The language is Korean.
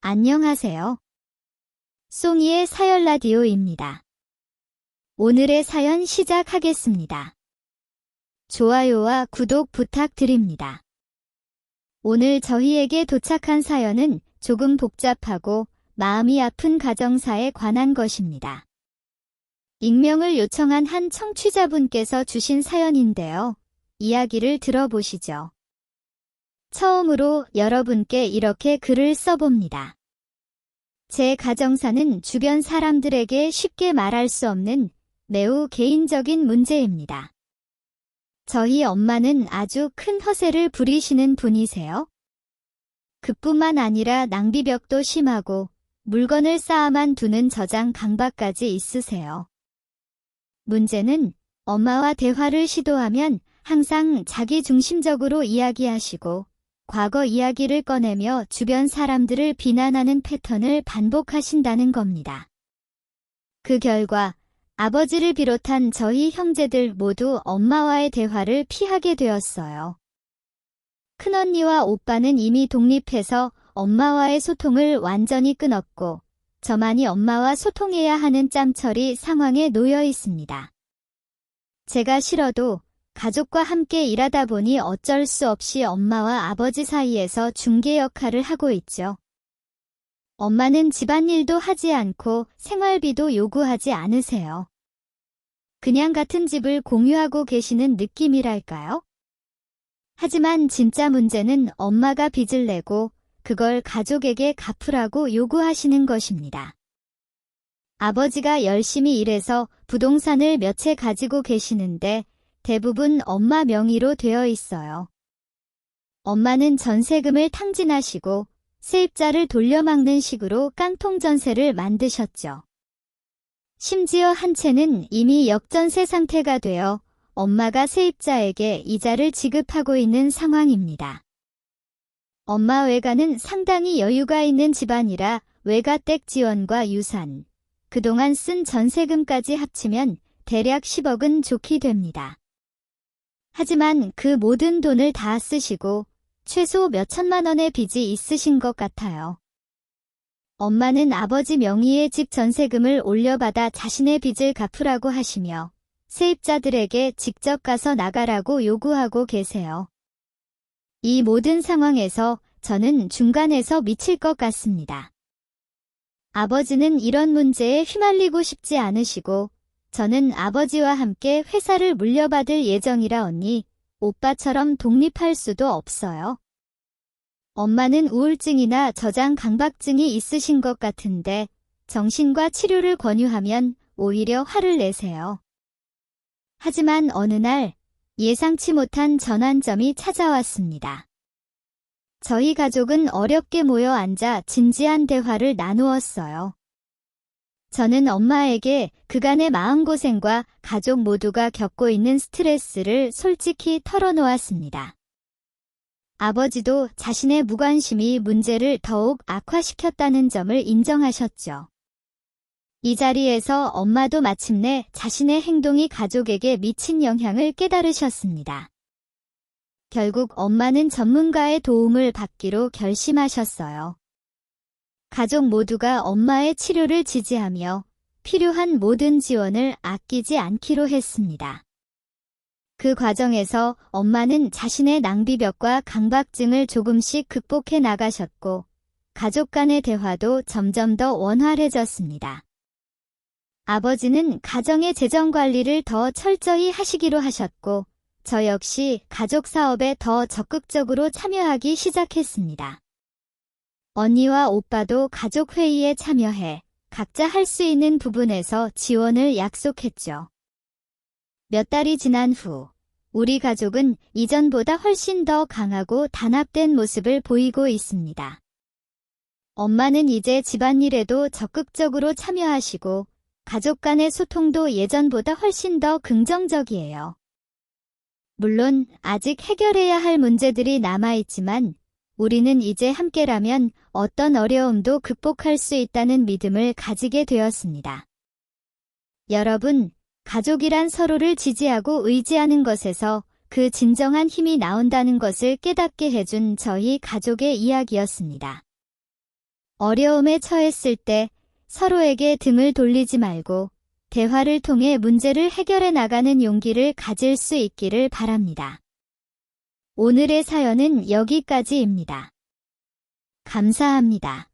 안녕하세요. 송이의 사연 라디오입니다. 오늘의 사연 시작하겠습니다. 좋아요와 구독 부탁드립니다. 오늘 저희에게 도착한 사연은 조금 복잡하고 마음이 아픈 가정사에 관한 것입니다. 익명을 요청한 한 청취자분께서 주신 사연인데요. 이야기를 들어보시죠. 처음으로 여러분께 이렇게 글을 써봅니다. 제 가정사는 주변 사람들에게 쉽게 말할 수 없는 매우 개인적인 문제입니다. 저희 엄마는 아주 큰 허세를 부리시는 분이세요. 그뿐만 아니라 낭비벽도 심하고 물건을 쌓아만 두는 저장 강박까지 있으세요. 문제는 엄마와 대화를 시도하면 항상 자기중심적으로 이야기하시고 과거 이야기를 꺼내며 주변 사람들을 비난하는 패턴을 반복하신다는 겁니다. 그 결과 아버지를 비롯한 저희 형제들 모두 엄마와의 대화를 피하게 되었어요. 큰언니와 오빠는 이미 독립해서 엄마와의 소통을 완전히 끊었고 저만이 엄마와 소통해야 하는 짬처리 상황에 놓여 있습니다. 제가 싫어도 가족과 함께 일하다 보니 어쩔 수 없이 엄마와 아버지 사이에서 중개 역할을 하고 있죠. 엄마는 집안일도 하지 않고 생활비도 요구하지 않으세요. 그냥 같은 집을 공유하고 계시는 느낌이랄까요? 하지만 진짜 문제는 엄마가 빚을 내고 그걸 가족에게 갚으라고 요구하시는 것입니다. 아버지가 열심히 일해서 부동산을 몇 채 가지고 계시는데 대부분 엄마 명의로 되어 있어요. 엄마는 전세금을 탕진하시고 세입자를 돌려막는 식으로 깡통 전세를 만드셨죠. 심지어 한 채는 이미 역전세 상태가 되어 엄마가 세입자에게 이자를 지급하고 있는 상황입니다. 엄마 외가는 상당히 여유가 있는 집안이라 외가댁 지원과 유산, 그동안 쓴 전세금까지 합치면 대략 10억은 좋게 됩니다. 하지만 그 모든 돈을 다 쓰시고 최소 몇천만 원의 빚이 있으신 것 같아요. 엄마는 아버지 명의의 집 전세금을 올려받아 자신의 빚을 갚으라고 하시며 세입자들에게 직접 가서 나가라고 요구하고 계세요. 이 모든 상황에서 저는 중간에서 미칠 것 같습니다. 아버지는 이런 문제에 휘말리고 싶지 않으시고 저는 아버지와 함께 회사를 물려받을 예정이라 언니, 오빠처럼 독립할 수도 없어요. 엄마는 우울증이나 저장 강박증이 있으신 것 같은데 정신과 치료를 권유하면 오히려 화를 내세요. 하지만 어느 날 예상치 못한 전환점이 찾아왔습니다. 저희 가족은 어렵게 모여 앉아 진지한 대화를 나누었어요. 저는 엄마에게 그간의 마음고생과 가족 모두가 겪고 있는 스트레스를 솔직히 털어놓았습니다. 아버지도 자신의 무관심이 문제를 더욱 악화시켰다는 점을 인정하셨죠. 이 자리에서 엄마도 마침내 자신의 행동이 가족에게 미친 영향을 깨달으셨습니다. 결국 엄마는 전문가의 도움을 받기로 결심하셨어요. 가족 모두가 엄마의 치료를 지지하며 필요한 모든 지원을 아끼지 않기로 했습니다. 그 과정에서 엄마는 자신의 낭비벽과 강박증을 조금씩 극복해 나가셨고 가족 간의 대화도 점점 더 원활해졌습니다. 아버지는 가정의 재정 관리를 더 철저히 하시기로 하셨고 저 역시 가족 사업에 더 적극적으로 참여하기 시작했습니다. 언니와 오빠도 가족 회의에 참여해 각자 할 수 있는 부분에서 지원을 약속했죠. 몇 달이 지난 후 우리 가족은 이전보다 훨씬 더 강하고 단합된 모습을 보이고 있습니다. 엄마는 이제 집안일에도 적극적으로 참여하시고 가족 간의 소통도 예전보다 훨씬 더 긍정적이에요. 물론 아직 해결해야 할 문제들이 남아있지만 우리는 이제 함께라면 어떤 어려움도 극복할 수 있다는 믿음을 가지게 되었습니다. 여러분, 가족이란 서로를 지지하고 의지하는 것에서 그 진정한 힘이 나온다는 것을 깨닫게 해준 저희 가족의 이야기였습니다. 어려움에 처했을 때 서로에게 등을 돌리지 말고 대화를 통해 문제를 해결해 나가는 용기를 가질 수 있기를 바랍니다. 오늘의 사연은 여기까지입니다. 감사합니다.